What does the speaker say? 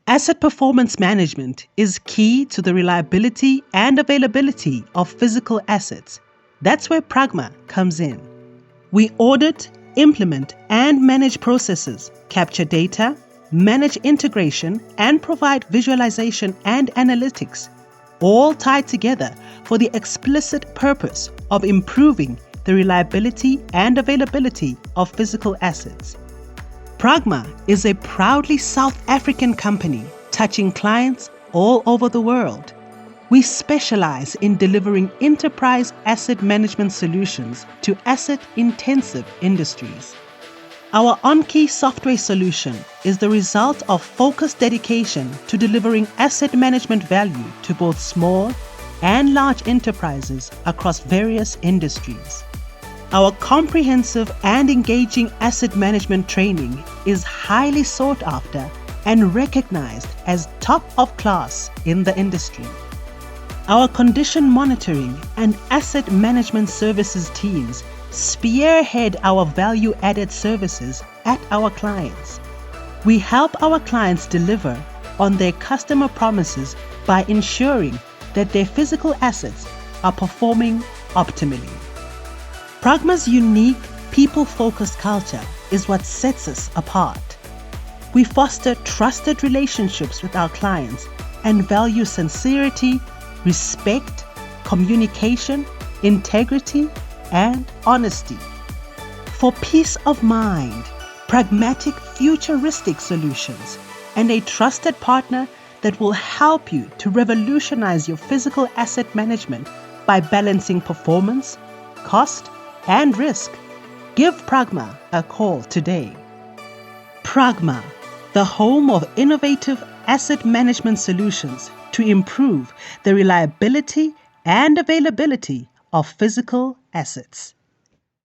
Asset performance management is key to the reliability and availability of physical assets. That's where Pragma comes in. We audit, implement, and manage processes, capture data, manage integration, and provide visualization and analytics, all tied together for the explicit purpose of improving the reliability and availability of physical assets. Pragma is a proudly South African company touching clients all over the world. We specialize in delivering enterprise asset management solutions to asset-intensive industries. Our on-key software solution is the result of focused dedication to delivering asset management value to both small and large enterprises across various industries. Our comprehensive and engaging asset management training is highly sought after and recognized as top of class in the industry. Our condition monitoring and asset management services teams spearhead our value-added services at our clients. We help our clients deliver on their customer promises by ensuring that their physical assets are performing optimally. Pragma's unique, people-focused culture is what sets us apart. We foster trusted relationships with our clients and value sincerity, respect, communication, integrity, and honesty. For peace of mind, pragmatic, futuristic solutions, and a trusted partner that will help you to revolutionize your physical asset management by balancing performance, cost, and risk, give Pragma a call today. Pragma, the home of innovative asset management solutions to improve the reliability and availability of physical assets.